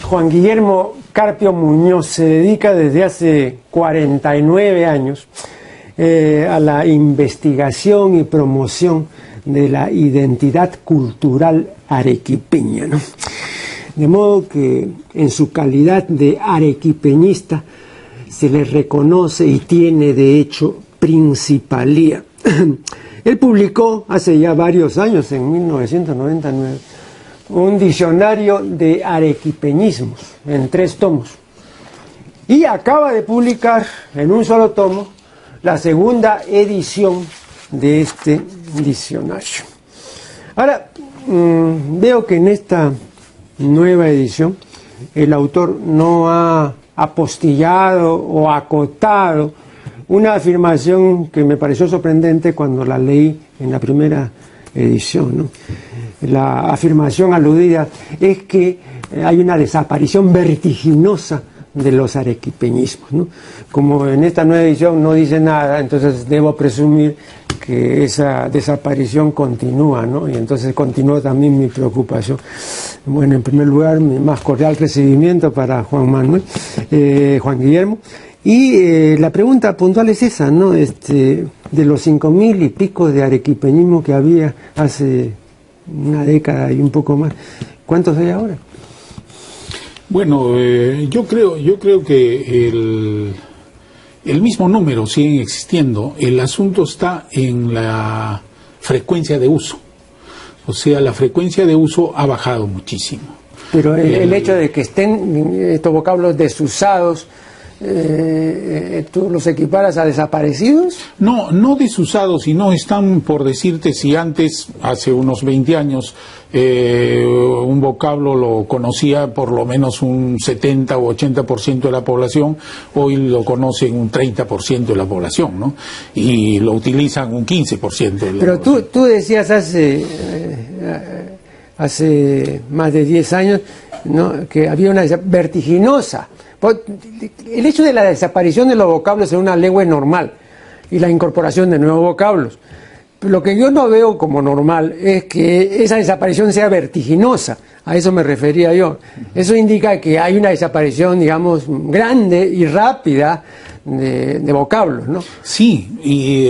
Juan Guillermo Carpio Muñoz se dedica desde hace 49 años a la investigación y promoción de la identidad cultural arequipeña, ¿no? De modo que en su calidad de arequipeñista se le reconoce y tiene de hecho principalía. Él publicó hace ya varios años, en 1999, un diccionario de arequipeñismos en 3 tomos. Y acaba de publicar en un solo tomo la segunda edición de este diccionario. Ahora, veo que en esta nueva edición el autor no ha apostillado o acotado una afirmación que me pareció sorprendente cuando la leí en la primera edición, ¿no? La afirmación aludida es que hay una desaparición vertiginosa de los arequipeñismos, ¿no? Como en esta nueva edición no dice nada, entonces debo presumir que esa desaparición continúa, ¿no? Y entonces continúa también mi preocupación. Bueno, en primer lugar, mi más cordial recibimiento para Juan Manuel, Juan Guillermo. Y la pregunta puntual es esa, ¿no? De los 5.000 y pico de arequipeñismo que había hace una década y un poco más, ¿cuántos hay ahora? Bueno, yo creo que el mismo número sigue existiendo. El asunto está en la frecuencia de uso. O sea, la frecuencia de uso ha bajado muchísimo. Pero el hecho de que estén estos vocablos desusados, ¿tú los equiparas a desaparecidos? No, no desusados, sino están, por decirte, si antes, hace unos 20 años, un vocablo lo conocía por lo menos un 70 o 80% de la población, hoy lo conocen un 30% de la población, ¿no? Y lo utilizan un 15% de la Pero población. tú decías hace más de 10 años, ¿no?, que había una vertiginosa. El hecho de la desaparición de los vocablos en una lengua es normal y la incorporación de nuevos vocablos. Lo que yo no veo como normal es que esa desaparición sea vertiginosa. A eso me refería yo. Eso indica que hay una desaparición, digamos, grande y rápida de vocablos, ¿no? Sí, y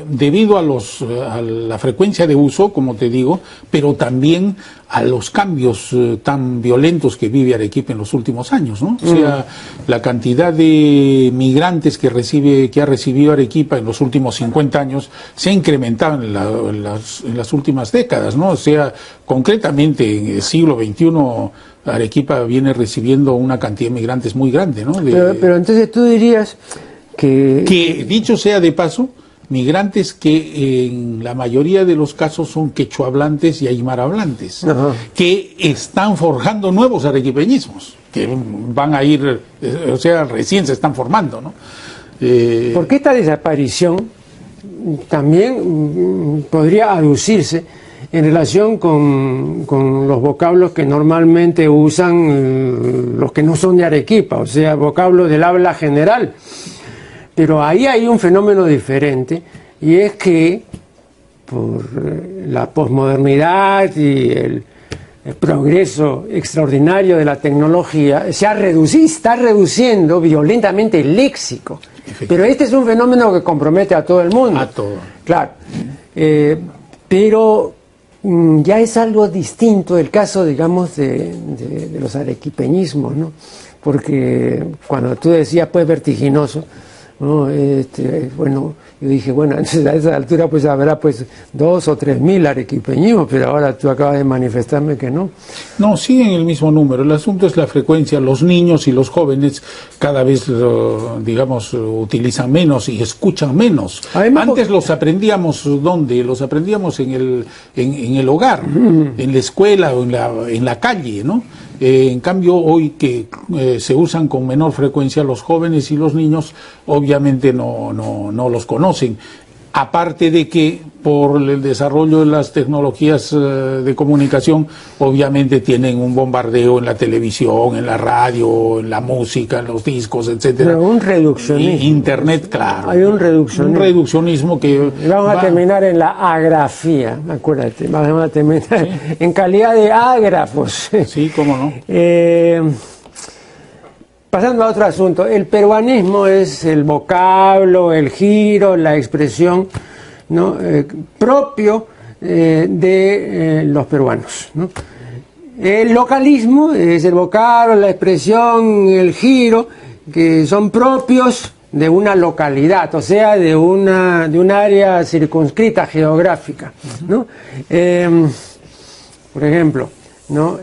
debido a la frecuencia de uso, como te digo, pero también a los cambios tan violentos que vive Arequipa en los últimos años, ¿no? O sea, la cantidad de migrantes que ha recibido Arequipa en los últimos 50 años se ha incrementado en las últimas décadas, ¿no? O sea, concretamente en el siglo XXI Arequipa viene recibiendo una cantidad de migrantes muy grande, ¿no? Pero entonces tú dirías que, dicho sea de paso, migrantes que en la mayoría de los casos son quechuahablantes y aymarhablantes, que están forjando nuevos arequipeñismos, que van a ir, o sea, recién se están formando, ¿no? Porque esta desaparición también podría aducirse en relación con los vocablos que normalmente usan los que no son de Arequipa, o sea, vocablos del habla general. Pero ahí hay un fenómeno diferente, y es que por la posmodernidad y el progreso extraordinario de la tecnología, está reduciendo violentamente el léxico. Pero este es un fenómeno que compromete a todo el mundo. A todo. Claro. Pero ya es algo distinto el caso, digamos, de los arequipeñismos, ¿no? Porque cuando tú decías, pues, vertiginoso, ¿no? Bueno, yo dije, bueno, entonces a esa altura pues habrá pues 2.000 o 3.000 arequipeñismos, pero ahora tú acabas de manifestarme que no. No, siguen el mismo número. El asunto es la frecuencia. Los niños y los jóvenes cada vez, digamos, utilizan menos y escuchan menos. Además, antes los aprendíamos, ¿dónde? Los aprendíamos en el hogar, en la escuela o en la calle, ¿no? En cambio, hoy que se usan con menor frecuencia, los jóvenes y los niños obviamente no los conocen. Aparte de que por el desarrollo de las tecnologías de comunicación, obviamente tienen un bombardeo en la televisión, en la radio, en la música, en los discos, etcétera. Pero un reduccionismo. Internet, claro. Hay un reduccionismo. Un reduccionismo que... Vamos a terminar en la agrafía, acuérdate. Vamos a terminar en calidad de ágrafos. Sí, cómo no. pasando a otro asunto, el peruanismo es el vocablo, el giro, la expresión, ¿no? Propio de los peruanos, ¿no? El localismo es el vocablo, la expresión, el giro, que son propios de una localidad, o sea, de un área circunscrita geográfica, ¿no? Por ejemplo, ¿no?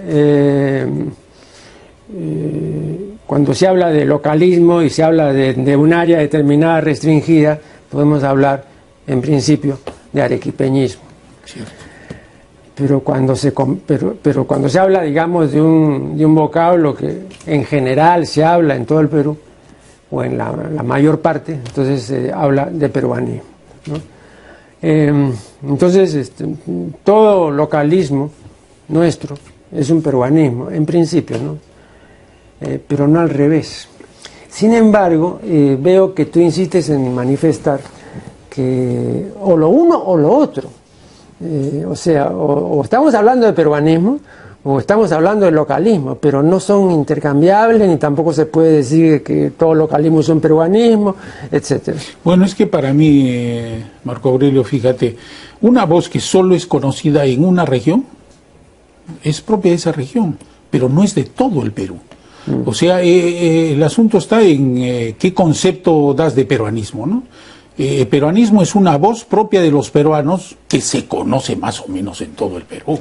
Cuando se habla de localismo y se habla de un área determinada restringida, podemos hablar, en principio, de arequipeñismo. Cierto. Pero cuando se habla, digamos, de un vocablo que en general se habla en todo el Perú, o en la mayor parte, entonces se habla de peruanismo, ¿no? Entonces, todo localismo nuestro es un peruanismo, en principio, ¿no? Pero no al revés. Sin embargo, veo que tú insistes en manifestar que o lo uno o lo otro. O sea, o estamos hablando de peruanismo o estamos hablando de localismo, pero no son intercambiables, ni tampoco se puede decir que todo localismo es un peruanismo, etcétera. Bueno, es que para mí, Marco Aurelio, fíjate, una voz que solo es conocida en una región es propia de esa región, pero no es de todo el Perú. O sea, el asunto está en qué concepto das de peruanismo, ¿no? Peruanismo es una voz propia de los peruanos que se conoce más o menos en todo el Perú.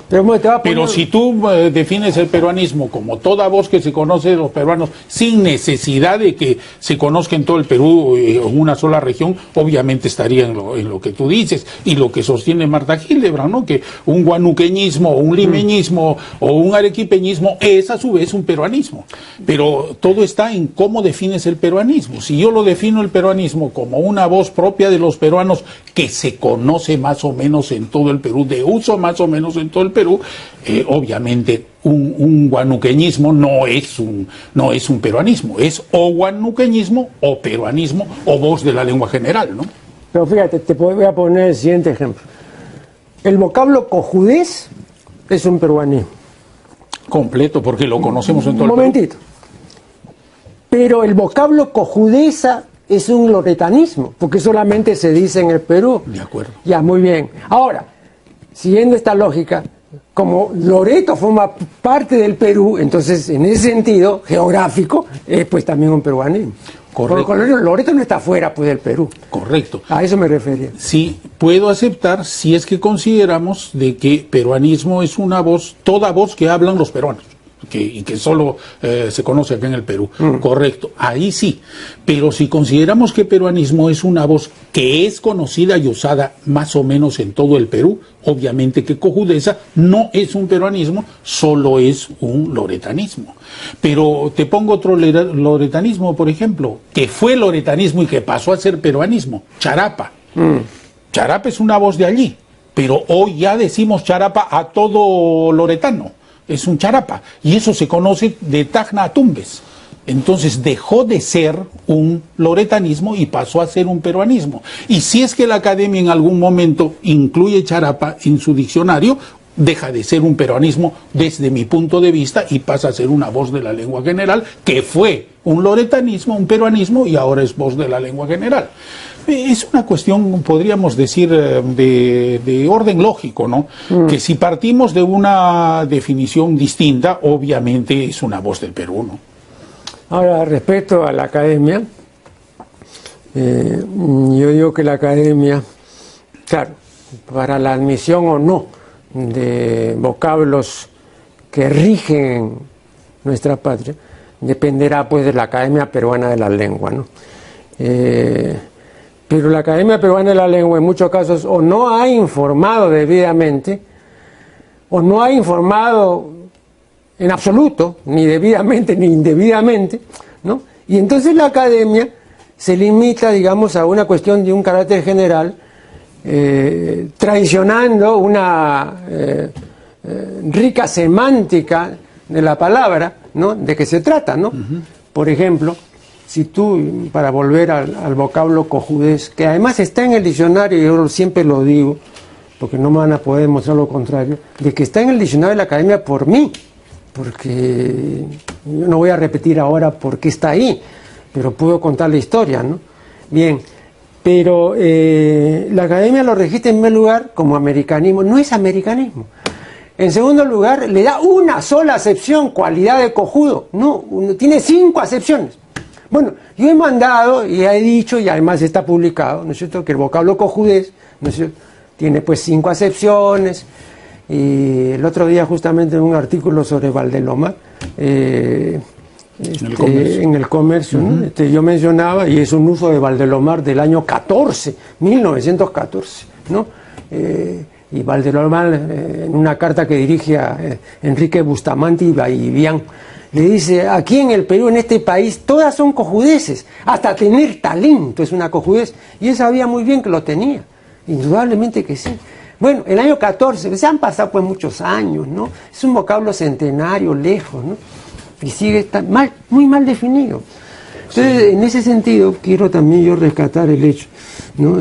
Pero si tú defines el peruanismo como toda voz que se conoce de los peruanos sin necesidad de que se conozca en todo el Perú en una sola región, obviamente estaría en lo que tú dices y lo que sostiene Marta Hildebrand, ¿no? Que un guanuqueñismo, un limeñismo o un arequipeñismo es a su vez un peruanismo. Pero todo está en cómo defines el peruanismo. Si yo lo defino el peruanismo como una voz propia de los peruanos que se conoce más o menos en todo el Perú, de uso más o menos en todo el Perú, obviamente un guanuqueñismo no es un peruanismo, es o guanuqueñismo o peruanismo o voz de la lengua general, ¿no? Pero fíjate, te voy a poner el siguiente ejemplo. El vocablo cojudez es un peruanismo. Completo, porque lo conocemos en todo el Perú. Un momentito. Pero el vocablo cojudeza es un loretanismo, porque solamente se dice en el Perú. De acuerdo. Ya, muy bien. Ahora, siguiendo esta lógica, como Loreto forma parte del Perú, entonces en ese sentido geográfico es pues también un peruanismo. Correcto. Porque Loreto no está fuera pues del Perú. Correcto. A eso me refería. Sí, puedo aceptar si es que consideramos de que peruanismo es una voz, toda voz que hablan los peruanos. Y que solo se conoce acá en el Perú. Correcto, ahí sí. Pero si consideramos que peruanismo es una voz que es conocida y usada más o menos en todo el Perú, obviamente que cojudeza no es un peruanismo, solo es un loretanismo. Pero te pongo otro loretanismo, por ejemplo, que fue loretanismo y que pasó a ser peruanismo, charapa. Charapa es una voz de allí, pero hoy ya decimos charapa a todo loretano. Es un charapa, y eso se conoce de Tacna a Tumbes. Entonces dejó de ser un loretanismo y pasó a ser un peruanismo. Y si es que la academia en algún momento incluye charapa en su diccionario, deja de ser un peruanismo desde mi punto de vista y pasa a ser una voz de la lengua general, que fue un loretanismo, un peruanismo, y ahora es voz de la lengua general. Es una cuestión, podríamos decir, de orden lógico, ¿no? Que si partimos de una definición distinta, obviamente es una voz del Perú, ¿no? Ahora, respecto a la academia, yo digo que la academia, claro, para la admisión o no de vocablos que rigen nuestra patria, dependerá pues de la Academia Peruana de la Lengua, ¿no? Pero la Academia Peruana de la Lengua en muchos casos o no ha informado debidamente, o no ha informado en absoluto, ni debidamente ni indebidamente, ¿no? Y entonces la Academia se limita, digamos, a una cuestión de un carácter general, traicionando una rica semántica de la palabra, ¿no? De qué se trata, ¿no? Por ejemplo, si tú, para volver al vocablo cojudez, que además está en el diccionario, yo siempre lo digo, porque no me van a poder mostrar lo contrario, de que está en el diccionario de la Academia por mí, porque yo no voy a repetir ahora por qué está ahí, pero puedo contar la historia, ¿no? Bien, pero la academia lo registra en primer lugar como americanismo. No es americanismo. En segundo lugar, le da una sola acepción, cualidad de cojudo. No, tiene 5 acepciones. Bueno, yo he mandado y he dicho, y además está publicado, ¿no es cierto?, que el vocablo cojudez, ¿no es cierto?, tiene pues 5 acepciones. Y el otro día justamente en un artículo sobre Valdelomar, en el comercio, ¿no? Yo mencionaba, y es un uso de Valdelomar del año 1914, ¿no? Y Valdelomar, en una carta que dirige a Enrique Bustamante y Vivian, le dice: aquí en el Perú, en este país, todas son cojudeces, hasta tener talento es una cojudez, y él sabía muy bien que lo tenía, indudablemente que sí. Bueno, el año 14, se han pasado pues muchos años, ¿no? Es un vocablo centenario, lejos, ¿no? Y sigue muy mal definido. Entonces, sí, en ese sentido, quiero también yo rescatar el hecho, ¿no?,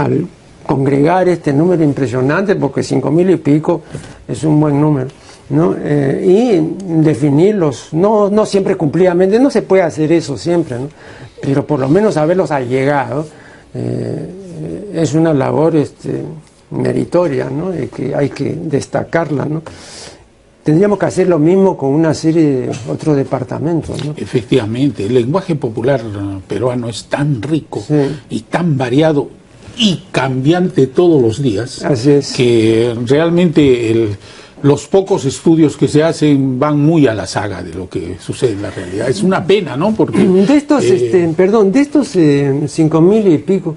al congregar este número impresionante, porque 5.000 y pico es un buen número, ¿no? Y definirlos, no siempre cumplidamente, no se puede hacer eso siempre, ¿no?, pero por lo menos haberlos allegado, es una labor meritoria, ¿no?, y que hay que destacarla, ¿no? Tendríamos que hacer lo mismo con una serie de otros departamentos, ¿no? Efectivamente, el lenguaje popular peruano es tan rico, sí, y tan variado y cambiante todos los días. Así es. Que realmente los pocos estudios que se hacen van muy a la saga de lo que sucede en la realidad. Es una pena, ¿no? Porque de estos, de estos 5.000 y pico,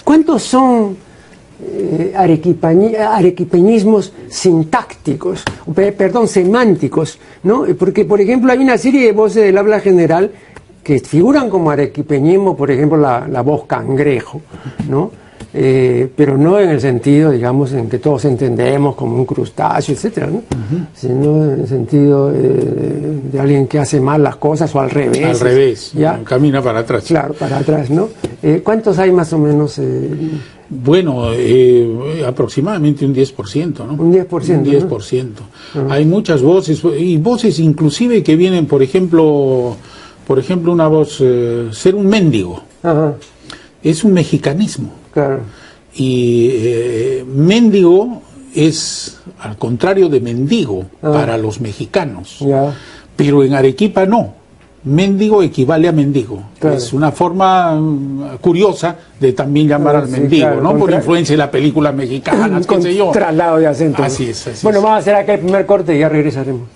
¿cuántos son arequipeñismos sintácticos, semánticos, ¿no? Porque, por ejemplo, hay una serie de voces del habla general que figuran como arequipeñismo, por ejemplo, la voz cangrejo, ¿no? Pero no en el sentido, digamos, en que todos entendemos como un crustáceo, etcétera, ¿no? Sino en el sentido de alguien que hace mal las cosas, o al revés. Al revés, ¿ya? Camina para atrás. Claro, para atrás, ¿no? ¿Cuántos hay más o menos? Bueno, aproximadamente un 10%, ¿no? Un 10%. Un 10%. ¿No? Hay muchas voces, y voces inclusive que vienen, por ejemplo, una voz, ser un mendigo. Ajá. Es un mexicanismo. Claro. Y mendigo es al contrario de mendigo para los mexicanos. Ya. Pero en Arequipa no. Mendigo equivale a mendigo. Claro. Es una forma curiosa de también llamar al mendigo, claro, ¿no? Por influencia de la película mexicana, qué sé yo. Traslado de acento. Así es, así bueno, es. Vamos a hacer acá el primer corte y ya regresaremos.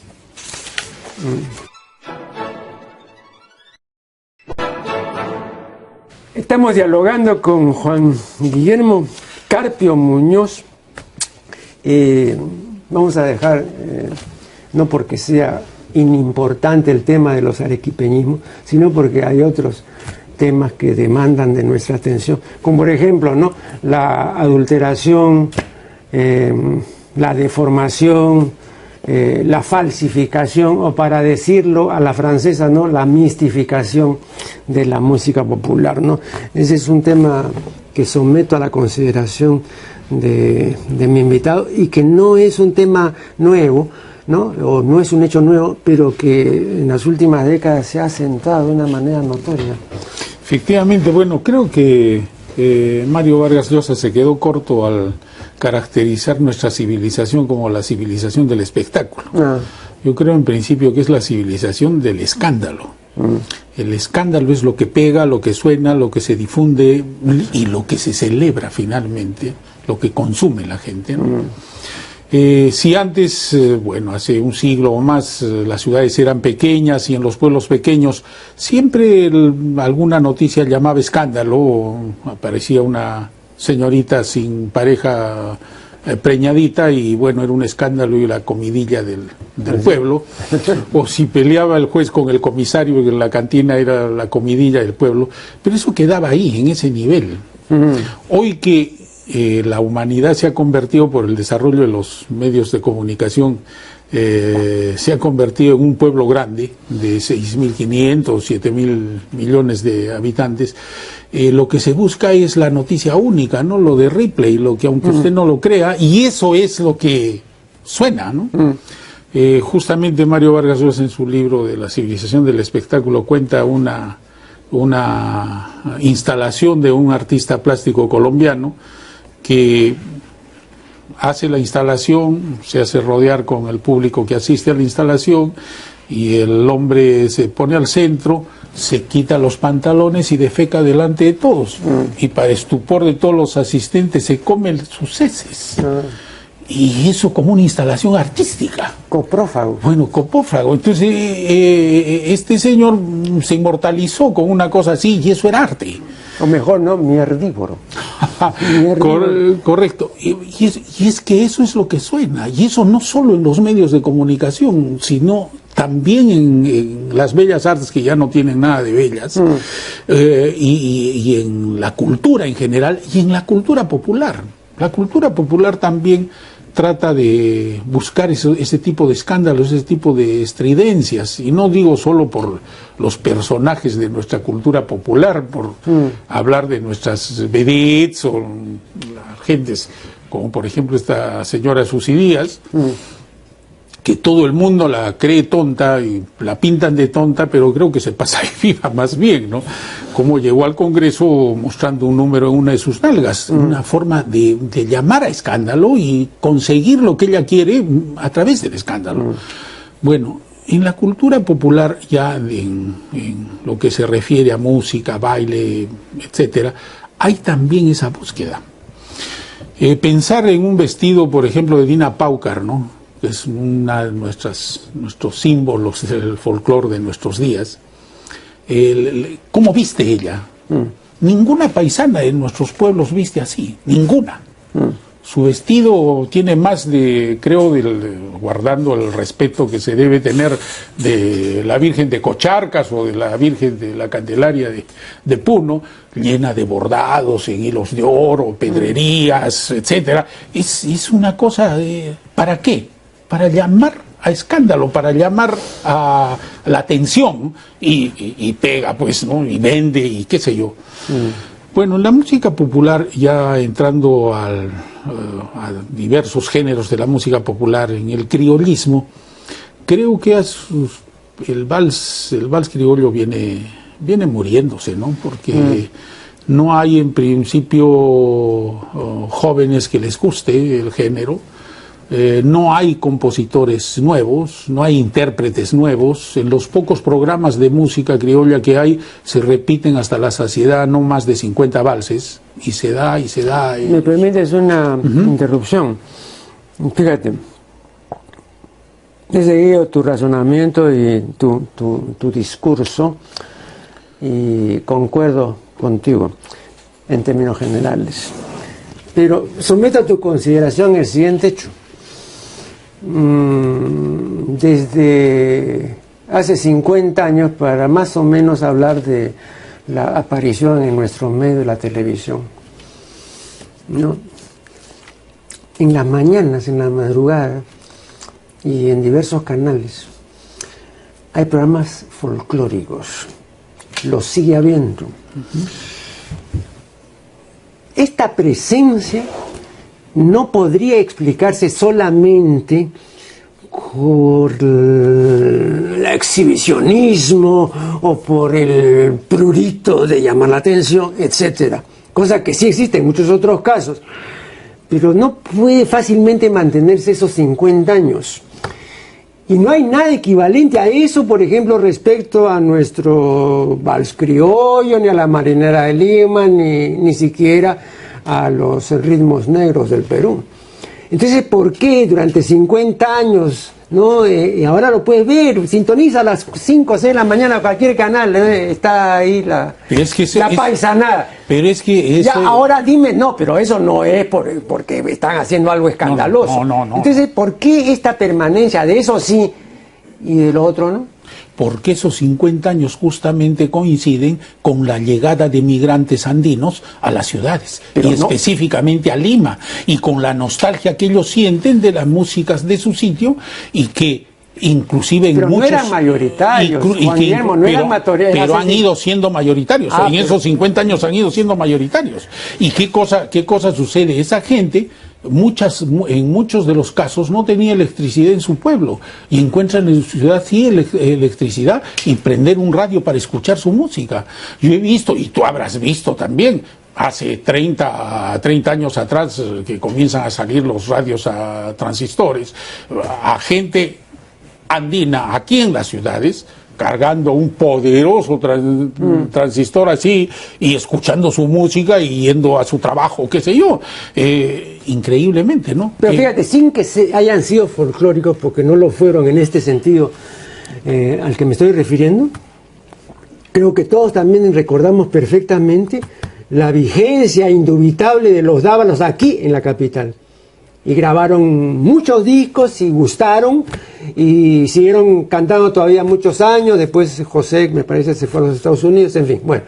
Estamos dialogando con Juan Guillermo Carpio Muñoz. Vamos a dejar, no porque sea inimportante el tema de los arequipeñismos, sino porque hay otros temas que demandan de nuestra atención, como por ejemplo, ¿no?, la adulteración, la deformación, la falsificación, o para decirlo a la francesa, ¿no?, la mistificación de la música popular, ¿no? Ese es un tema que someto a la consideración de mi invitado, y que no es un tema nuevo, ¿no?, o no es un hecho nuevo, pero que en las últimas décadas se ha acentuado de una manera notoria. Efectivamente, bueno, creo que Mario Vargas Llosa se quedó corto al caracterizar nuestra civilización como la civilización del espectáculo. Yo creo en principio que es la civilización del escándalo. El escándalo es lo que pega, lo que suena, lo que se difunde y lo que se celebra finalmente, lo que consume la gente, ¿no? Si antes, bueno, hace un siglo o más, las ciudades eran pequeñas, y en los pueblos pequeños siempre alguna noticia llamaba escándalo, o aparecía una señorita sin pareja preñadita, y bueno, era un escándalo y la comidilla del pueblo, o si peleaba el juez con el comisario, que en la cantina era la comidilla del pueblo, pero eso quedaba ahí, en ese nivel. Hoy que la humanidad se ha convertido, por el desarrollo de los medios de comunicación, se ha convertido en un pueblo grande de 6.500 o 7.000 millones de habitantes. Lo que se busca es la noticia única, ¿no?, lo de Ripley, lo que, aunque usted no lo crea, y eso es lo que suena, ¿no? Justamente Mario Vargas Llosa, en su libro de La civilización del espectáculo, cuenta una instalación de un artista plástico colombiano que hace la instalación, se hace rodear con el público que asiste a la instalación, y el hombre se pone al centro, se quita los pantalones y defeca delante de todos, y para estupor de todos los asistentes se come sus heces. Y eso como una instalación artística. Coprófago. Bueno, coprófago. Entonces, este señor se inmortalizó con una cosa así, y eso era arte. O mejor, ¿no? Mierdívoro. Correcto. Y es que eso es lo que suena. Y eso no solo en los medios de comunicación, sino también en las bellas artes, que ya no tienen nada de bellas, y en la cultura en general, y en la cultura popular. La cultura popular también trata de buscar ese tipo de escándalos, ese tipo de estridencias, y no digo solo por los personajes de nuestra cultura popular, por hablar de nuestras vedettes o gentes como por ejemplo esta señora Susy Díaz, que todo el mundo la cree tonta y la pintan de tonta, pero creo que se pasa de viva más bien, ¿no? Como llegó al Congreso mostrando un número en una de sus nalgas, una forma de llamar a escándalo y conseguir lo que ella quiere a través del escándalo. Bueno, en la cultura popular, ya en lo que se refiere a música, baile, etcétera, hay también esa búsqueda. Pensar en un vestido, por ejemplo, de Dina Paucar, ¿no?, que es una de nuestros símbolos del folclore de nuestros días. ¿Cómo viste ella? Ninguna paisana en nuestros pueblos viste así, ninguna. Su vestido tiene más creo, guardando el respeto que se debe tener de la Virgen de Cocharcas o de la Virgen de la Candelaria de Puno, llena de bordados en hilos de oro, pedrerías, etcétera. Es una cosa ¿para qué? Para llamar a escándalo, para llamar a la atención, y pega, pues, ¿no? Y vende, y qué sé yo. Bueno, en la música popular, ya entrando a diversos géneros de la música popular, en el criollismo, creo que el vals criollo viene muriéndose, ¿no? Porque no hay en principio jóvenes que les guste el género. No hay compositores nuevos, no hay intérpretes nuevos. En los pocos programas de música criolla que hay, se repiten hasta la saciedad no más de 50 valses, y se da. ¿Me permites una interrupción? Fíjate, he seguido tu razonamiento y tu discurso, y concuerdo contigo en términos generales. Pero someto a tu consideración el siguiente hecho. Desde hace 50 años, para más o menos hablar de la aparición en nuestro medio de la televisión, ¿no?, en las mañanas, en la madrugada y en diversos canales hay programas folclóricos, los sigue habiendo. Esta presencia no podría explicarse solamente por el exhibicionismo o por el prurito de llamar la atención, etcétera, cosa que sí existe en muchos otros casos, pero no puede fácilmente mantenerse esos 50 años. Y no hay nada equivalente a eso, por ejemplo, respecto a nuestro vals criollo, ni a la marinera de Lima, ni siquiera a los ritmos negros del Perú. Entonces, ¿por qué durante 50 años, no? Y ahora lo puedes ver, sintoniza a las 5 o 6 de la mañana cualquier canal, está ahí la paisanada. Pero es que ya, ahora dime, no, pero eso no es porque están haciendo algo escandaloso. No. Entonces, ¿por qué esta permanencia de eso sí y de lo otro no? Porque esos 50 años justamente coinciden con la llegada de migrantes andinos a las ciudades, y específicamente a Lima, y con la nostalgia que ellos sienten de las músicas de su sitio, y que inclusive pero en muchos... no eran mayoritarios, pero han ido siendo mayoritarios, en esos 50 años han ido siendo mayoritarios. ¿Y qué cosa sucede? Esa gente en muchos de los casos no tenía electricidad en su pueblo y encuentran en su ciudad sí electricidad y prender un radio para escuchar su música. Yo he visto, y tú habrás visto también, hace 30 años atrás que comienzan a salir los radios a transistores, a gente andina aquí en las ciudades cargando un poderoso transistor así y escuchando su música y yendo a su trabajo, qué sé yo, increíblemente, ¿no? Pero fíjate, sin que hayan sido folclóricos, porque no lo fueron en este sentido al que me estoy refiriendo, creo que todos también recordamos perfectamente la vigencia indubitable de los dávalos aquí en la capital. Y grabaron muchos discos y gustaron y siguieron cantando todavía muchos años. Después José, me parece, se fue a los Estados Unidos, en fin, bueno,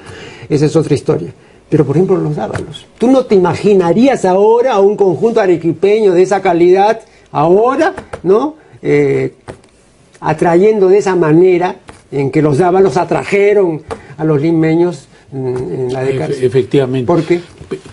esa es otra historia. Pero por ejemplo los dávalos, tú no te imaginarías ahora a un conjunto arequipeño de esa calidad ahora, ¿no? Atrayendo de esa manera en que los dávalos atrajeron a los limeños en la década. Efectivamente. ¿Por qué?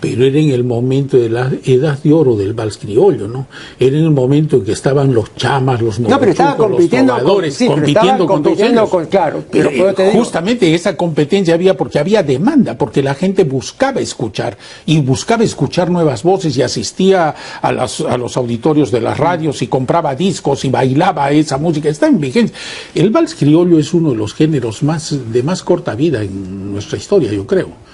Pero era en el momento de la edad de oro del vals criollo, ¿no? Era en el momento en que estaban los chamas, los no, pero estaban compitiendo los trovadores, sí, compitiendo con todos ellos. Claro, pero justamente esa competencia había porque había demanda, porque la gente buscaba escuchar y buscaba escuchar nuevas voces y asistía a los auditorios de las radios y compraba discos y bailaba esa música. Está en vigencia. El vals criollo es uno de los géneros de más corta vida en nuestra historia, yo creo.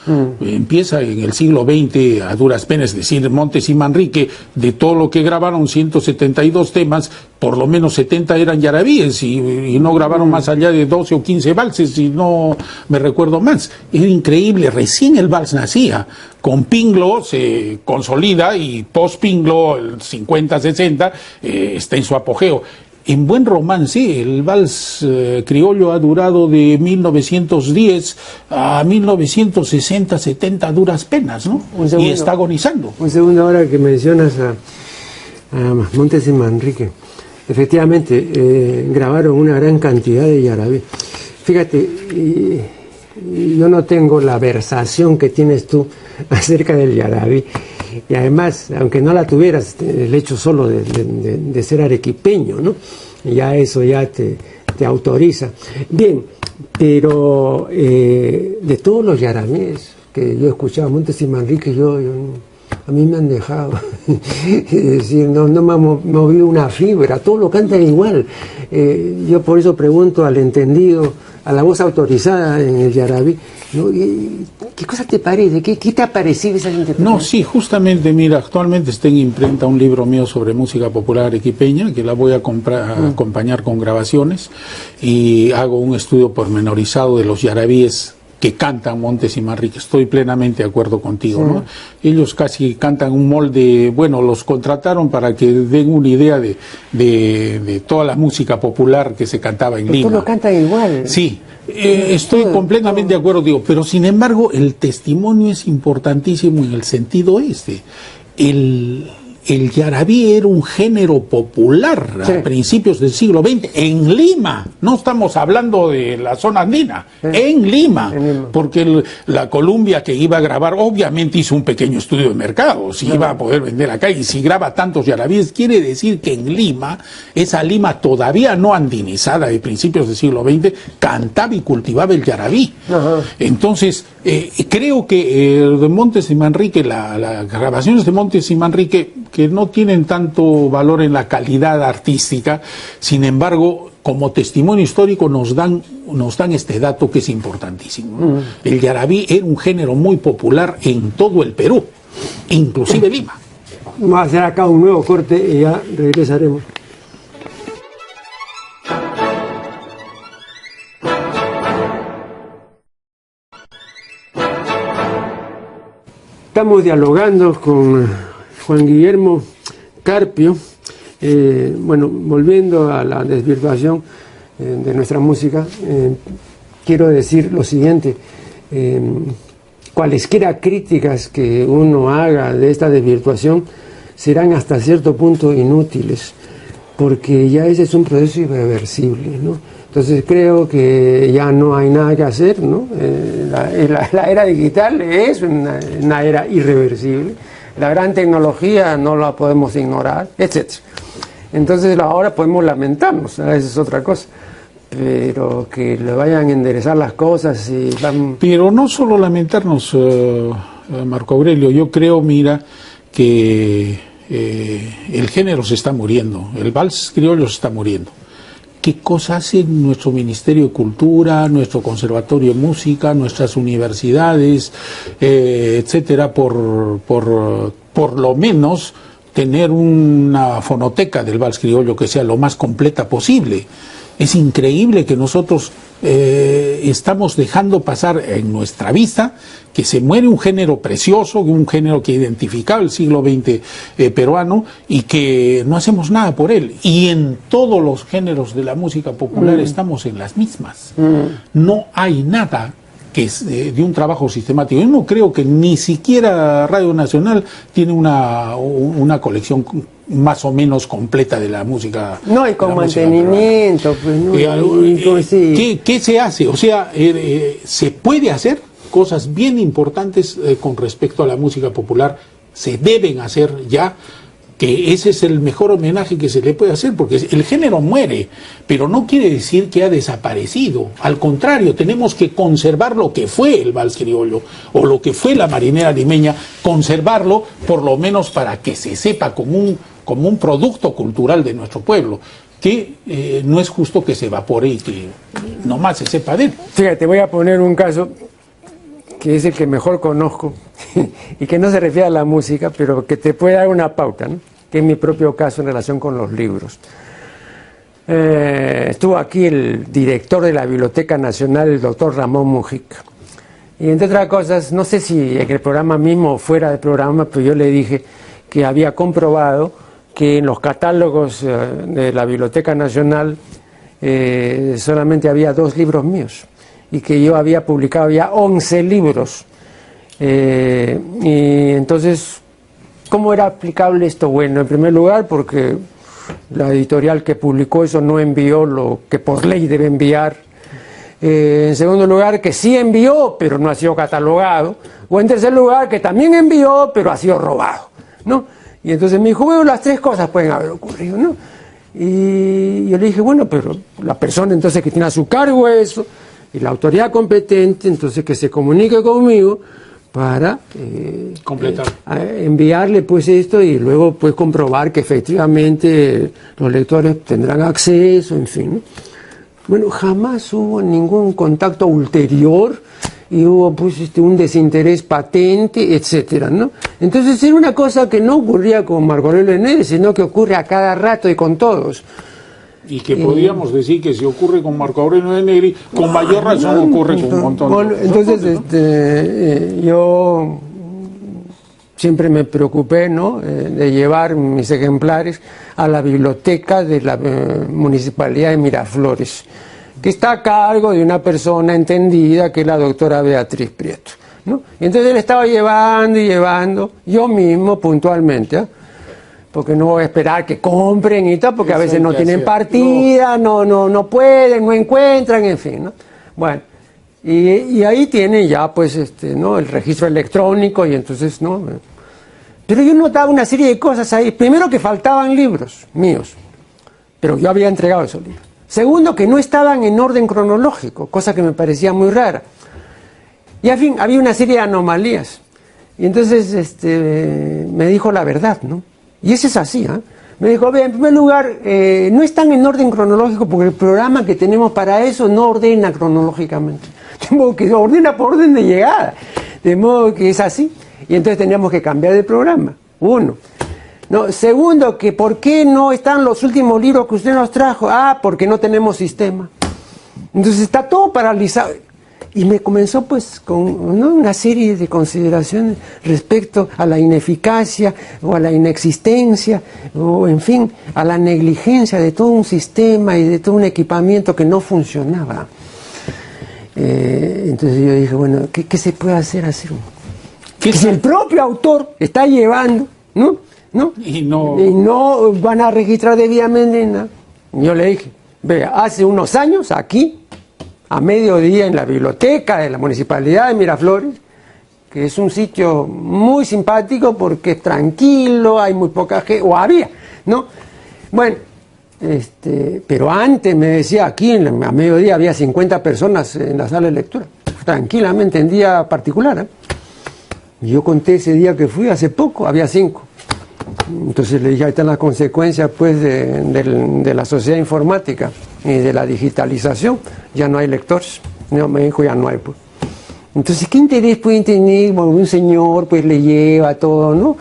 Empieza en el siglo XX a duras penas, es decir, Montes y Manrique, de todo lo que grabaron, 172 temas, por lo menos 70 eran yarabíes y no grabaron más allá de 12 o 15 valses, y no me recuerdo más. Era increíble, recién el vals nacía. Con Pinglo se consolida y post-Pinglo, el 50-60, está en su apogeo. En buen romance, el vals criollo ha durado de 1910 a 1960, 70 duras penas, ¿no? Y está agonizando. Un segundo, ahora que mencionas a Montes y Manrique. Efectivamente, grabaron una gran cantidad de yarabí. Fíjate, yo no tengo la versación que tienes tú acerca del yarabí. Y además, aunque no la tuvieras, el hecho solo de ser arequipeño, ¿no? Ya eso ya te autoriza. Bien, pero de todos los yarabíes que yo escuchaba, Montes y Manrique, a mí me han dejado. Es decir, no me ha movido una fibra, todos lo cantan igual. Yo por eso pregunto al entendido, a la voz autorizada en el yarabí, ¿no? ¿Qué cosa te parece? ¿Qué te ha parecido esa interpretación? No, sí, justamente, mira, actualmente está en imprenta un libro mío sobre música popular arequipeña, que la voy a acompañar con grabaciones, y hago un estudio pormenorizado de los yarabíes que cantan Montes y Manrique. Estoy plenamente de acuerdo contigo, sí. ¿No? Ellos casi cantan un molde, bueno, los contrataron para que den una idea de toda la música popular que se cantaba en Lima. Todos lo cantan igual. Sí. Estoy completamente de acuerdo, digo, pero sin embargo el testimonio es importantísimo en el sentido el yarabí era un género popular a principios del siglo XX en Lima, no estamos hablando de la zona andina, en Lima, porque la Columbia que iba a grabar obviamente hizo un pequeño estudio de mercado, si iba a poder vender acá, y si graba tantos yarabíes quiere decir que en Lima, esa Lima todavía no andinizada de principios del siglo XX, cantaba y cultivaba el yarabí. Entonces creo que de Montes y Manrique, las grabaciones de Montes y Manrique, que no tienen tanto valor en la calidad artística, sin embargo, como testimonio histórico nos dan este dato que es importantísimo. El yarabí era un género muy popular en todo el Perú, inclusive Lima. Vamos a hacer acá un nuevo corte y ya regresaremos. Estamos dialogando con Juan Guillermo Carpio, bueno, volviendo a la desvirtuación de nuestra música, quiero decir lo siguiente, cualesquiera críticas que uno haga de esta desvirtuación serán hasta cierto punto inútiles, porque ya ese es un proceso irreversible, ¿no? Entonces creo que ya no hay nada que hacer, ¿no? La era digital es una era irreversible. la gran tecnología no la podemos ignorar, etc. Entonces ahora podemos lamentarnos, esa es otra cosa. Pero que le vayan a enderezar las cosas y van... Pero no solo lamentarnos, Marco Aurelio, yo creo, mira, que el género se está muriendo, el vals criollo se está muriendo. ¿Qué cosa hace nuestro Ministerio de Cultura, nuestro Conservatorio de Música, nuestras universidades, etcétera, por lo menos tener una fonoteca del vals criollo que sea lo más completa posible? Es increíble que nosotros estamos dejando pasar en nuestra vista que se muere un género precioso, un género que identificaba el siglo XX peruano, y que no hacemos nada por él. Y en todos los géneros de la música popular estamos en las mismas. No hay nada que es de un trabajo sistemático. Yo no creo que ni siquiera Radio Nacional tiene una colección más o menos completa de la música. No, y con mantenimiento, pues no. ¿Qué se hace? O sea, se puede hacer cosas bien importantes con respecto a la música popular, se deben hacer ya, que ese es el mejor homenaje que se le puede hacer, porque el género muere, pero no quiere decir que ha desaparecido. Al contrario, tenemos que conservar lo que fue el vals criollo, o lo que fue la marinera limeña, conservarlo por lo menos para que se sepa como un producto cultural de nuestro pueblo, que no es justo que se evapore y que nomás se sepa de él. Fíjate, voy a poner un caso que es el que mejor conozco y que no se refiere a la música, pero que te puede dar una pauta, ¿no? Que es mi propio caso en relación con los libros. Estuvo aquí el director de la Biblioteca Nacional, el doctor Ramón Mujica, y entre otras cosas, no sé si en el programa mismo o fuera del programa, pero yo le dije que había comprobado que en los catálogos de la Biblioteca Nacional solamente había 2 libros míos, y que yo había publicado ya 11 libros. Y entonces, ¿cómo era aplicable esto? Bueno, en primer lugar, porque la editorial que publicó eso no envió lo que por ley debe enviar. En segundo lugar, que sí envió, pero no ha sido catalogado. O en tercer lugar, que también envió, pero ha sido robado, ¿no? Y entonces me dijo, bueno, las 3 cosas pueden haber ocurrido, ¿no? Y yo le dije, bueno, pero la persona entonces que tiene a su cargo eso, y la autoridad competente, entonces que se comunique conmigo para completar, enviarle pues esto, y luego pues comprobar que efectivamente los lectores tendrán acceso, en fin, ¿no? Bueno, jamás hubo ningún contacto ulterior y hubo pues un desinterés patente, etcétera, ¿no? Entonces era una cosa que no ocurría con Marco Aurelio Negri, sino que ocurre a cada rato y con todos. Y que podríamos decir que si ocurre con Marco Aurelio de Negri, con mayor razón ocurre con un montón de otros. Entonces, yo siempre me preocupé, ¿no?, de llevar mis ejemplares a la biblioteca de la Municipalidad de Miraflores, que está a cargo de una persona entendida, que es la doctora Beatriz Prieto, ¿no? Y entonces le estaba llevando y llevando, yo mismo puntualmente, ¿eh? Porque no voy a esperar que compren y tal, porque a veces no tienen partida, no pueden, no encuentran, en fin, ¿no? Bueno, y ahí tienen ya pues ¿no?, el registro electrónico, y entonces, ¿no? Pero yo notaba una serie de cosas ahí. Primero, que faltaban libros míos, pero yo había entregado esos libros. Segundo, que no estaban en orden cronológico, cosa que me parecía muy rara. Y en fin, había una serie de anomalías. Y entonces me dijo la verdad, ¿no? Y eso es así, ¿eh? Me dijo, en primer lugar, no están en orden cronológico porque el programa que tenemos para eso no ordena cronológicamente. De modo que ordena por orden de llegada. De modo que es así. Y entonces teníamos que cambiar de programa. Uno. No, segundo, que ¿por qué no están los últimos libros que usted nos trajo? Ah, porque no tenemos sistema. Entonces está todo paralizado. Y me comenzó pues con, ¿no?, una serie de consideraciones respecto a la ineficacia o a la inexistencia o, en fin, a la negligencia de todo un sistema y de todo un equipamiento que no funcionaba. Entonces yo dije, bueno, ¿qué se puede hacer así? Que si el propio autor está llevando, ¿no? Y no van a registrar debidamente nada. Yo le dije, vea, hace unos años aquí, a mediodía en la biblioteca de la Municipalidad de Miraflores, que es un sitio muy simpático porque es tranquilo, hay muy poca gente, o había, ¿no? Bueno, pero antes me decía, aquí a mediodía había 50 personas en la sala de lectura, tranquilamente en día particular, ¿eh? Yo conté ese día que fui, hace poco, había 5. Entonces le dije, ahí están las consecuencias pues de la sociedad informática y de la digitalización. Ya no hay lectores. No, me dijo, ya no hay pues. Entonces, ¿qué interés puede tener? Bueno, un señor pues le lleva todo, ¿no?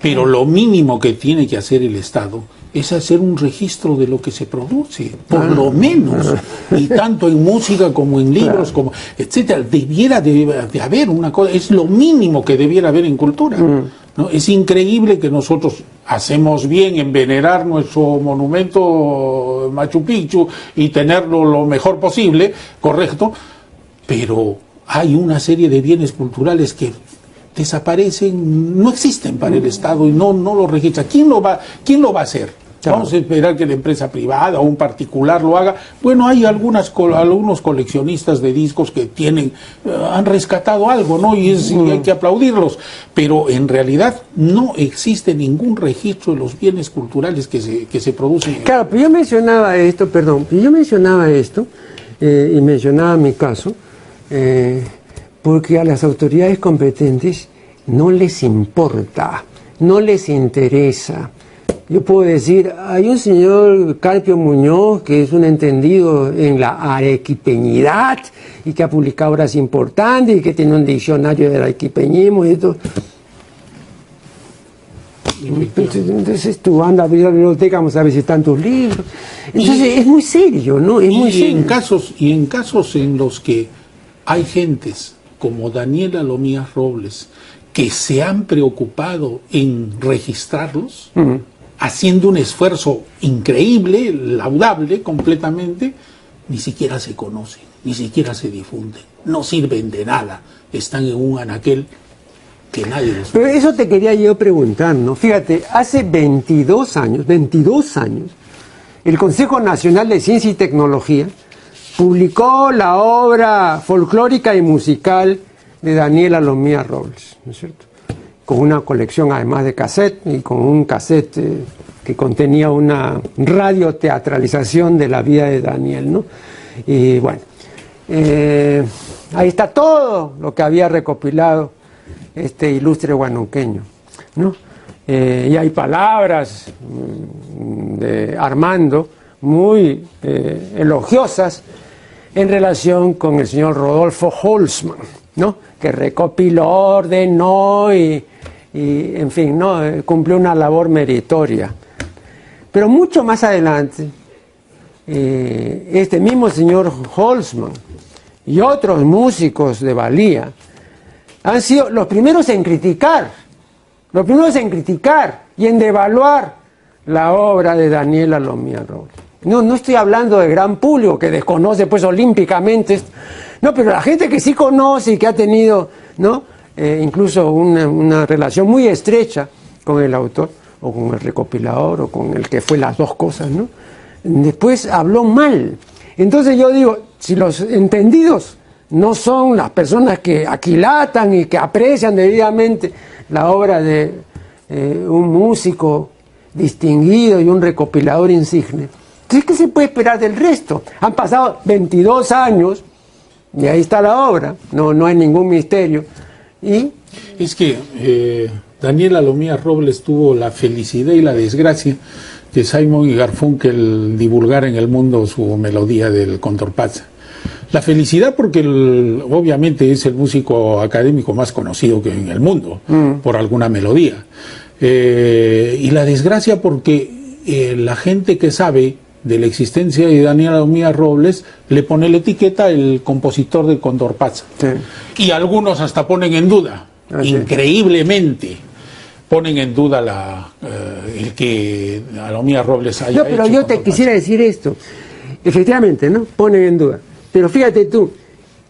Pero lo mínimo que tiene que hacer el Estado es hacer un registro de lo que se produce, por lo menos, y tanto en música como en libros, como etcétera. Debiera de haber una cosa, es lo mínimo que debiera haber en cultura, ¿no? Es increíble que nosotros hacemos bien en venerar nuestro monumento Machu Picchu y tenerlo lo mejor posible, correcto, pero hay una serie de bienes culturales que desaparecen, no existen para el Estado y no lo registra. ¿Quién lo va a hacer? Claro. Vamos a esperar que la empresa privada o un particular lo haga. Bueno, hay algunos coleccionistas de discos que han rescatado algo, ¿no? Y hay que aplaudirlos. Pero en realidad no existe ningún registro de los bienes culturales que se producen. Claro, pero yo mencionaba esto, y mencionaba mi caso, porque a las autoridades competentes no les importa, no les interesa. Yo puedo decir, hay un señor Carpio Muñoz que es un entendido en la arequipeñidad y que ha publicado obras importantes y que tiene un diccionario del arequipeñismo y todo. Entonces tú andas a abrir la biblioteca, vamos a ver si están tus libros. Entonces es muy serio, ¿no? Es muy serio. En casos en los que hay gentes como Daniela Lomías Robles que se han preocupado en registrarlos, haciendo un esfuerzo increíble, laudable completamente, ni siquiera se conocen, ni siquiera se difunden, no sirven de nada, están en un anaquel que nadie los... Pero eso te quería yo preguntar, ¿no? Fíjate, hace 22 años, el Consejo Nacional de Ciencia y Tecnología publicó la obra folclórica y musical de Daniela Lomías Robles, ¿no es cierto? Con una colección además de cassette y con un cassette que contenía una radioteatralización de la vida de Daniel, ¿no? Y bueno, ahí está todo lo que había recopilado este ilustre guanuqueño, ¿no? Y hay palabras de Armando muy elogiosas en relación con el señor Rodolfo Holzman, ¿no? Que recopiló, ordenó y en fin, ¿no? Cumplió una labor meritoria. Pero mucho más adelante, este mismo señor Holzman y otros músicos de valía han sido los primeros en criticar y en devaluar la obra de Daniela Lomías Robles. No estoy hablando de gran público que desconoce pues olímpicamente esto. No, pero la gente que sí conoce y que ha tenido, ¿no? Incluso una relación muy estrecha con el autor o con el recopilador o con el que fue las dos cosas, ¿no? Después habló mal. Entonces yo digo, si los entendidos no son las personas que aquilatan y que aprecian debidamente la obra de un músico distinguido y un recopilador insigne, entonces ¿qué se puede esperar del resto? Han pasado 22 años y ahí está la obra, no hay ningún misterio. Y es que Daniela Lomías Robles tuvo la felicidad y la desgracia que Simon y Garfunkel divulgar en el mundo su melodía del Condorpatza. La felicidad porque obviamente es el músico académico más conocido que en el mundo por alguna melodía, y la desgracia porque la gente que sabe de la existencia de Daniela Lomías Robles le pone la etiqueta el compositor del Condorpatza, y algunos hasta ponen en duda, increíblemente ponen en duda el que a Lomías Robles haya hecho. No, pero yo te quisiera decir esto, efectivamente, ¿no? Ponen en duda. Pero fíjate tú,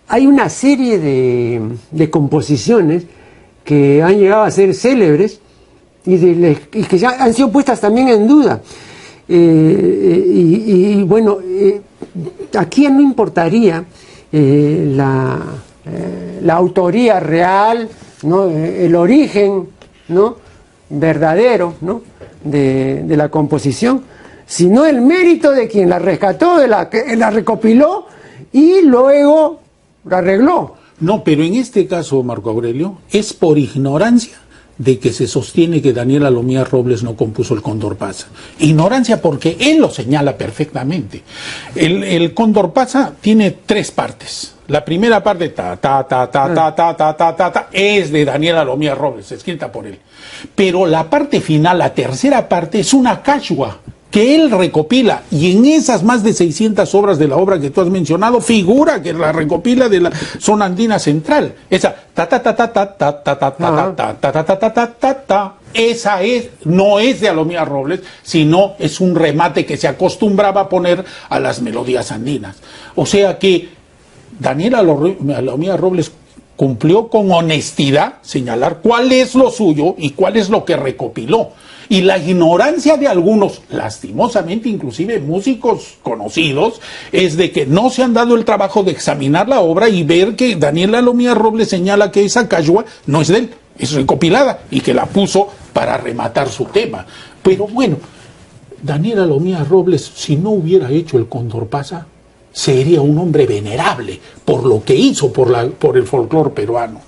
hay una serie de composiciones que han llegado a ser célebres y que ya han sido puestas también en duda. Bueno, ¿a quién no importaría la la autoría real, ¿no? El origen, ¿no? verdadero, ¿no? de la composición, sino el mérito de quien la rescató, la recopiló y luego la arregló. No, pero en este caso, Marco Aurelio, es por ignorancia de que se sostiene que Daniel Alomía Robles no compuso el Cóndor Pasa. Ignorancia porque él lo señala perfectamente. El Cóndor Pasa tiene 3 partes. La primera parte, es de Daniel Alomía Robles, escrita por él. Pero la parte final, la tercera parte, es una cachua que él recopila, y en esas más de 600 obras de la obra que tú has mencionado, figura que la recopila de la zona andina central. Esa esa no es de Alomía Robles, sino es un remate que se acostumbraba a poner a las melodías andinas. O sea que Daniel Alomía Robles cumplió con honestidad señalar cuál es lo suyo y cuál es lo que recopiló. Y la ignorancia de algunos, lastimosamente inclusive músicos conocidos, es de que no se han dado el trabajo de examinar la obra y ver que Daniel Alomía Robles señala que esa cachua no es de él, es recopilada y que la puso para rematar su tema. Pero bueno, Daniel Alomía Robles, si no hubiera hecho el Cóndor Pasa, sería un hombre venerable por lo que hizo por el folclore peruano.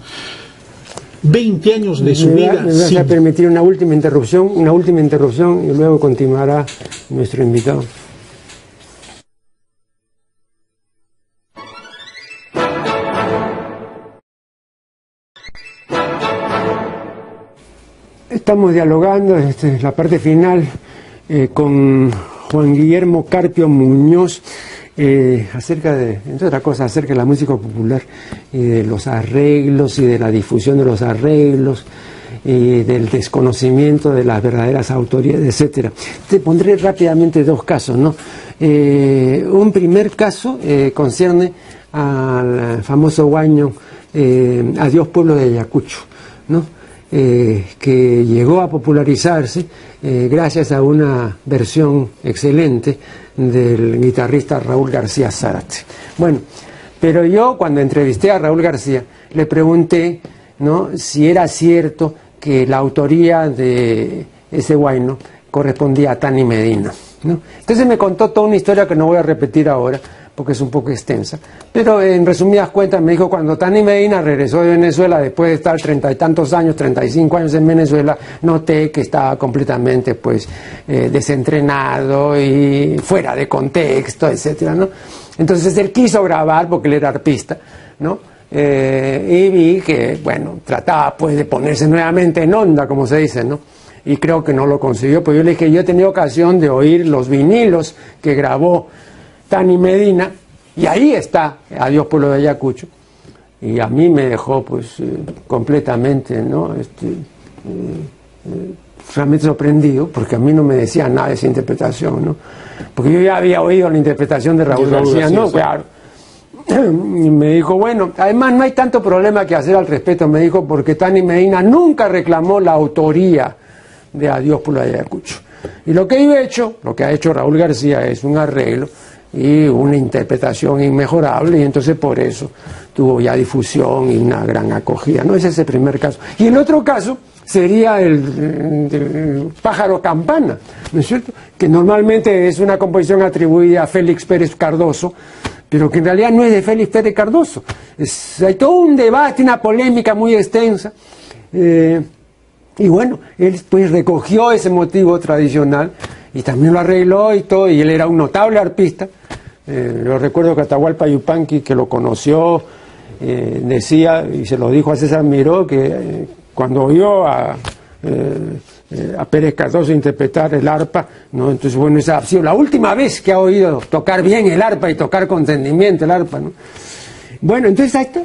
20 años de su vida. Me vas a permitir una última interrupción y luego continuará nuestro invitado. Estamos dialogando, la parte final, con Juan Guillermo Carpio Muñoz, acerca de, entre otras cosas, acerca de la música popular y de los arreglos y de la difusión de los arreglos y del desconocimiento de las verdaderas autorías, etcétera. Te pondré rápidamente 2 casos, ¿no? Un primer caso concierne al famoso guaño Adiós Pueblo de Ayacucho, ¿no? Que llegó a popularizarse gracias a una versión excelente del guitarrista Raúl García Zárate. Bueno, pero yo cuando entrevisté a Raúl García le pregunté, ¿no?, si era cierto que la autoría de ese guayno correspondía a Tani Medina, ¿no? Entonces me contó toda una historia que no voy a repetir ahora porque es un poco extensa, pero en resumidas cuentas me dijo, cuando Tani Medina regresó de Venezuela después de estar 30 y tantos años, 35 años en Venezuela, noté que estaba completamente desentrenado y fuera de contexto, etcétera, ¿no? Entonces él quiso grabar porque él era arpista, ¿no? Y vi que, bueno, trataba de ponerse nuevamente en onda, como se dice, ¿no? Y creo que no lo consiguió, pues yo le dije, yo he tenido ocasión de oír los vinilos que grabó Tani Medina, y ahí está Adiós Pueblo de Ayacucho, y a mí me dejó completamente, ¿no?, realmente sorprendido, porque a mí no me decía nada de esa interpretación, ¿no? Porque yo ya había oído la interpretación de Raúl García, ¿no? Sí. Claro. Y me dijo, bueno, además no hay tanto problema que hacer al respecto, me dijo, porque Tani Medina nunca reclamó la autoría de Adiós Pueblo de Ayacucho. Y lo que ha hecho Raúl García es un arreglo y una interpretación inmejorable, y entonces por eso tuvo ya difusión y una gran acogida, ¿no? Ese es el primer caso. Y el otro caso sería el Pájaro Campana, ¿no es cierto?, que normalmente es una composición atribuida a Félix Pérez Cardoso, pero que en realidad no es de Félix Pérez Cardoso. Hay todo un debate, una polémica muy extensa, y bueno, él pues recogió ese motivo tradicional y también lo arregló y todo, y él era un notable arpista. Yo recuerdo que Atahualpa Yupanqui, que lo conoció, decía, y se lo dijo a César Miró, que cuando oyó a Pérez Cardoso interpretar el arpa, ¿no?, entonces bueno, esa ha sido la última vez que ha oído tocar bien el arpa y tocar con entendimiento el arpa, ¿no? Bueno, entonces ahí está.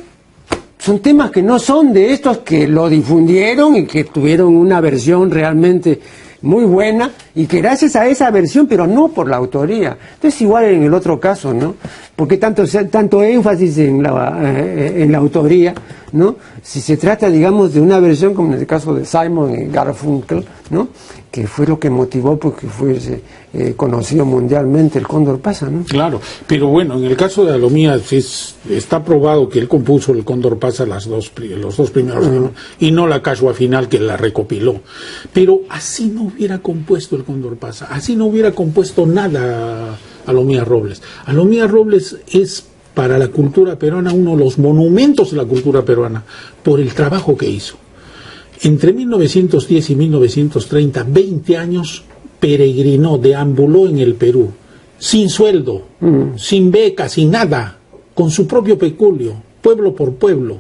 Son temas que no son de estos que lo difundieron y que tuvieron una versión realmente muy buena Y que gracias a esa versión, pero no por la autoría. Entonces igual en el otro caso, ¿no? Porque tanto énfasis en la autoría, ¿no? Si se trata, digamos, de una versión como en el caso de Simon y Garfunkel, ¿no? Que fue lo que motivó porque fuese conocido mundialmente el Cóndor Pasa, ¿no? Claro, pero bueno, en el caso de Alomía está probado que él compuso el Cóndor Pasa los dos primeros temas, y no la cachua final que la recopiló. Pero así no hubiera compuesto el Cóndor Pasa, así no hubiera compuesto nada Alomía Robles. Alomía Robles es para la cultura peruana uno de los monumentos de la cultura peruana por el trabajo que hizo. Entre 1910 y 1930, 20 años, peregrinó, deambuló en el Perú, sin sueldo, sin beca, sin nada, con su propio peculio, pueblo por pueblo,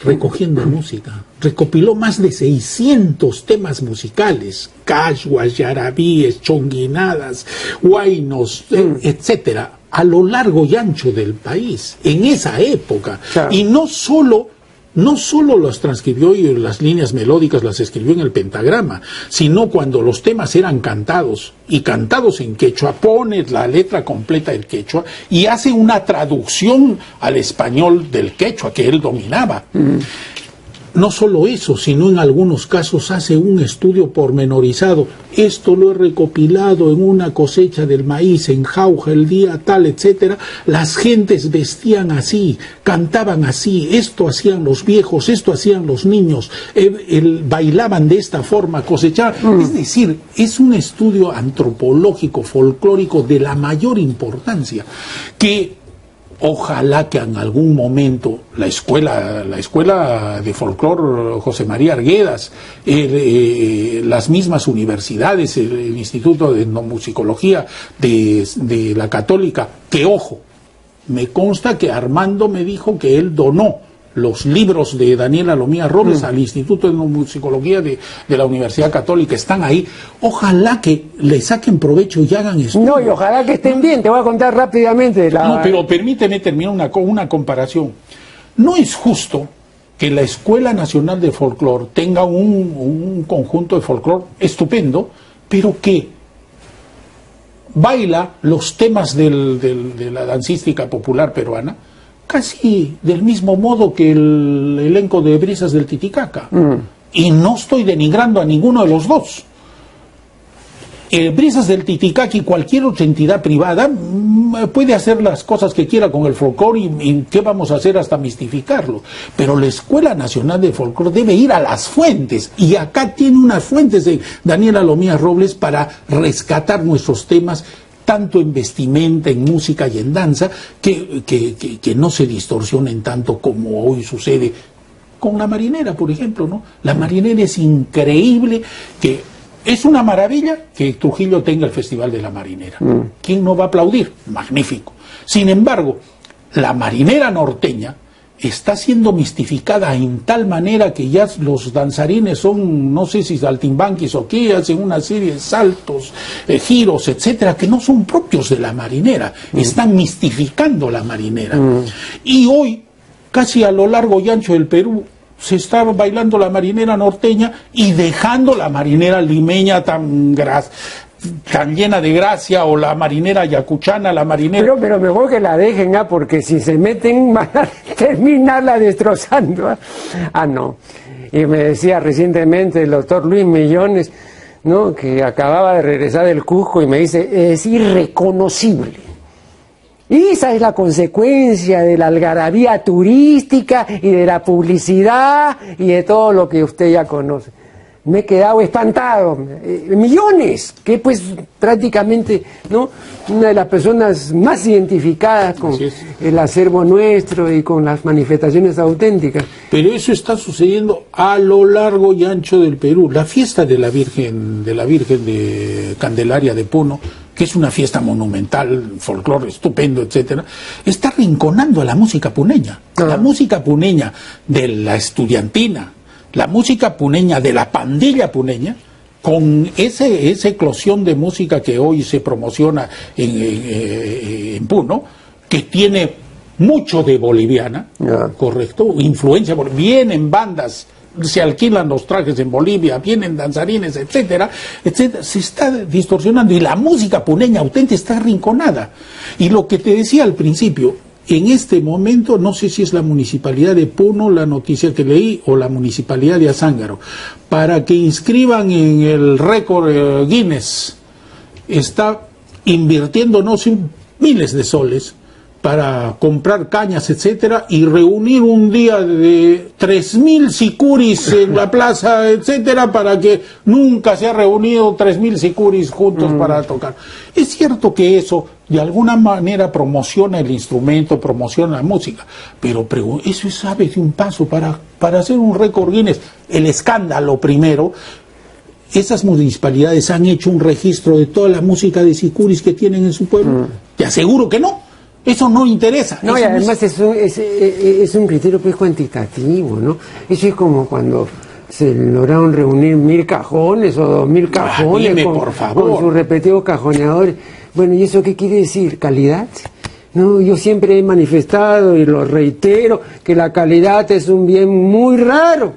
recogiendo música. Recopiló más de 600 temas musicales, cachuas, yarabíes, chonguinadas, huaynos, etcétera, a lo largo y ancho del país, en esa época. Claro. Y no solo los transcribió y las líneas melódicas las escribió en el pentagrama, sino cuando los temas eran cantados, y cantados en quechua, pone la letra completa del quechua y hace una traducción al español del quechua que él dominaba. No solo eso, sino en algunos casos hace un estudio pormenorizado. Esto lo he recopilado en una cosecha del maíz en Jauja el día tal, etcétera. Las gentes vestían así, cantaban así, esto hacían los viejos, esto hacían los niños, bailaban de esta forma, cosechaban. Es decir, es un estudio antropológico, folclórico de la mayor importancia, que ojalá que en algún momento la escuela de folclor José María Arguedas, las mismas universidades, el Instituto de Etnomusicología de la Católica, que ojo, me consta que Armando me dijo que él donó los libros de Daniel Alomía Robles al Instituto de Etnomusicología de la Universidad Católica, están ahí. Ojalá que le saquen provecho y hagan esto. No, y ojalá que estén bien. Te voy a contar rápidamente. No, pero permíteme terminar una comparación. No es justo que la Escuela Nacional de Folclor tenga un conjunto de folclor estupendo, pero que baila los temas de la dancística popular peruana casi del mismo modo que el elenco de Brisas del Titicaca. Y no estoy denigrando a ninguno de los dos. Brisas del Titicaca y cualquier otra entidad privada puede hacer las cosas que quiera con el folclore y qué vamos a hacer hasta mistificarlo. Pero la Escuela Nacional de Folclore debe ir a las fuentes, y acá tiene unas fuentes de Daniel Alomía Robles para rescatar nuestros temas, tanto en vestimenta, en música y en danza, que no se distorsionen tanto como hoy sucede con la marinera, por ejemplo, ¿no? La marinera es increíble, que es una maravilla que Trujillo tenga el Festival de la Marinera. ¿Quién no va a aplaudir? Magnífico. Sin embargo, la marinera norteña está siendo mistificada en tal manera que ya los danzarines son, no sé si saltimbanquis o qué, hacen una serie de saltos, giros, etcétera, que no son propios de la marinera. Están mistificando la marinera. Y hoy, casi a lo largo y ancho del Perú, se está bailando la marinera norteña y dejando la marinera limeña tan llena de gracia, o la marinera yacuchana, la marinera... Pero mejor que la dejen, porque si se meten van a terminarla destrozando. No. Y me decía recientemente el doctor Luis Millones, ¿no?, que acababa de regresar del Cusco, y me dice, es irreconocible. Y esa es la consecuencia de la algarabía turística y de la publicidad y de todo lo que usted ya conoce. Me he quedado espantado. Millones, que pues prácticamente, ¿no?, una de las personas más identificadas con el acervo nuestro y con las manifestaciones auténticas. Pero eso está sucediendo a lo largo y ancho del Perú. La fiesta de la Virgen de Candelaria de Puno, que es una fiesta monumental, folclore estupendo, etcétera, está rinconando a la música puneña. La música puneña de la estudiantina, la música puneña de la pandilla puneña, con esa eclosión de música que hoy se promociona en Puno, que tiene mucho de boliviana, correcto, influencia, vienen bandas se alquilan los trajes en Bolivia, vienen danzarines, etcétera, etcétera, se está distorsionando y la música puneña auténtica está arrinconada. Y lo que te decía al principio, en este momento, no sé si es la municipalidad de Puno, la noticia que leí, o la municipalidad de Azángaro, para que inscriban en el récord Guinness, está invirtiendo, no sé, miles de soles para comprar cañas, etcétera, y reunir un día de 3.000 sicuris en la plaza, etcétera, para que nunca se ha reunido 3.000 sicuris juntos para tocar. Es cierto que eso de alguna manera promociona el instrumento, promociona la música, pero eso es, ¿sabes?, de un paso para hacer un récord Guinness. El escándalo primero, esas municipalidades han hecho un registro de toda la música de sicuris que tienen en su pueblo. Te aseguro que no. Eso no interesa. No, y además es un criterio pues cuantitativo, ¿no? Eso es como cuando se lograron reunir 1.000 cajones o 2.000 cajones dime, por favor, con sus respectivos cajoneadores. Bueno, ¿y eso qué quiere decir? ¿Calidad? No, yo siempre he manifestado y lo reitero que la calidad es un bien muy raro,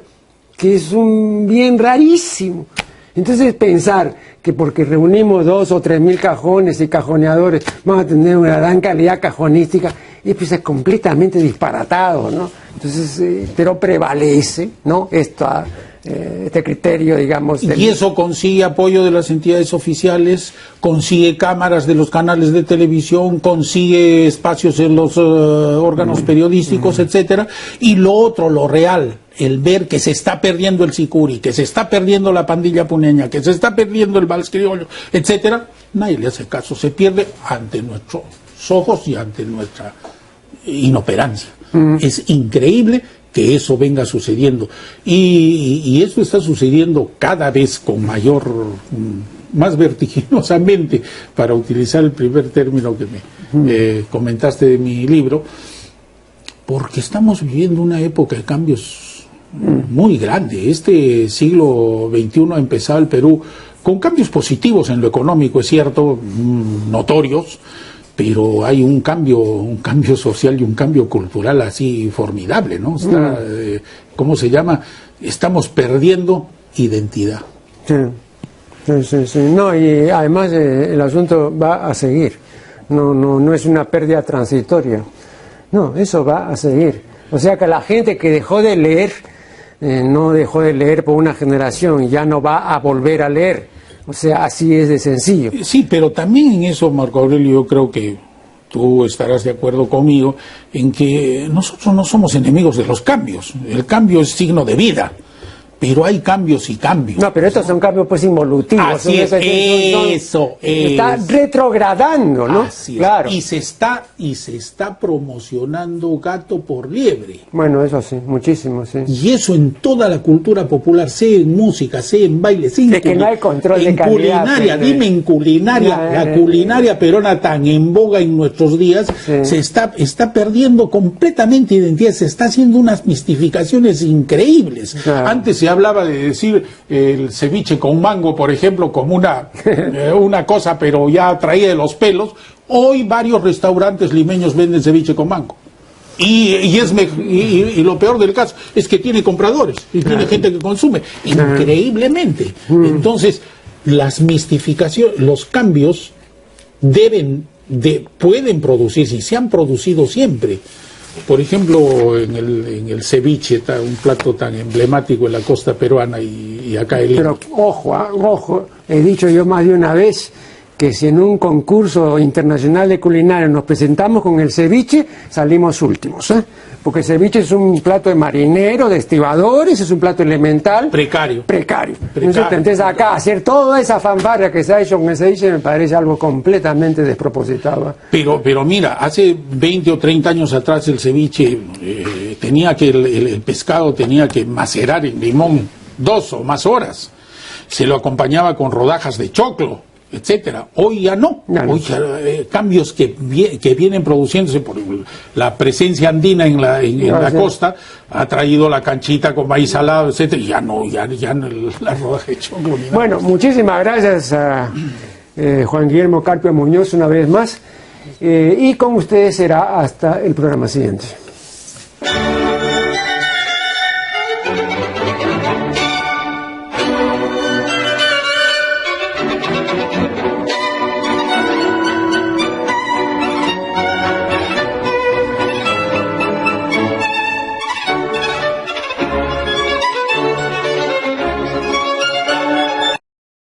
que es un bien rarísimo. Entonces pensar que porque reunimos 2.000 o 3.000 cajones y cajoneadores vamos a tener una gran calidad cajonística, y pues es completamente disparatado, ¿no? Entonces, pero prevalece, ¿no?, este criterio, digamos. Y eso consigue apoyo de las entidades oficiales, consigue cámaras de los canales de televisión, consigue espacios en los órganos periodísticos, etcétera. Y lo otro, lo real, el ver que se está perdiendo el sicuri, que se está perdiendo la pandilla puneña, que se está perdiendo el vals criollo, etcétera, nadie le hace caso, se pierde ante nuestros ojos y ante nuestra inoperancia. Es increíble que eso venga sucediendo, y eso está sucediendo cada vez con más vertiginosamente, para utilizar el primer término que me comentaste de mi libro, porque estamos viviendo una época de cambios muy grande. Este siglo XXI ha empezado el Perú con cambios positivos en lo económico, es cierto, notorios, pero hay un cambio social y un cambio cultural así formidable, ¿no? Está, ¿cómo se llama? Estamos perdiendo identidad. Sí. No, y además el asunto va a seguir. No es una pérdida transitoria. No, eso va a seguir. O sea que la gente que dejó de leer, no dejó de leer por una generación, ya no va a volver a leer. O sea, así es de sencillo. Sí, pero también en eso, Marco Aurelio, yo creo que tú estarás de acuerdo conmigo en que nosotros no somos enemigos de los cambios. El cambio es signo de vida, pero hay cambios y cambios. No, pero estos son cambios pues involutivos. Así es, eso es. Está retrogradando, ¿no? Así es. Claro. Y se está promocionando gato por liebre. Bueno, eso sí, muchísimo, sí. Y eso en toda la cultura popular, sea en música, sea en baile, sea en que no hay control de calidad. Culinaria, dime en culinaria, la culinaria peruana tan en boga en nuestros días, se está perdiendo completamente identidad, se está haciendo unas mistificaciones increíbles. Claro. Antes se hablaba de decir el ceviche con mango, por ejemplo, como una cosa, pero ya traída de los pelos. Hoy varios restaurantes limeños venden ceviche con mango. Y lo peor del caso es que tiene compradores y tiene gente que consume, increíblemente. Entonces, las mistificaciones, los cambios pueden producirse y se han producido siempre. Por ejemplo, en el ceviche, un plato tan emblemático en la costa peruana y acá en Lima. Pero ojo, he dicho yo más de una vez que si en un concurso internacional de culinaria nos presentamos con el ceviche, salimos últimos, ¿eh? Porque el ceviche es un plato de marinero, de estibadores, es un plato elemental. Precario. Entonces acá hacer toda esa fanfarria que se ha hecho con el ceviche me parece algo completamente despropositado. Pero mira, hace 20 o 30 años atrás el ceviche el pescado tenía que macerar en limón 2 o más horas. Se lo acompañaba con rodajas de choclo, etcétera. Hoy ya no. Hoy ya, cambios que vienen produciéndose por la presencia andina en la costa ha traído la canchita con maíz salado, etcétera, y ya no la rodaja de choclo. Bueno, muchísimas gracias a Juan Guillermo Carpio Muñoz una vez más, y con ustedes será hasta el programa siguiente.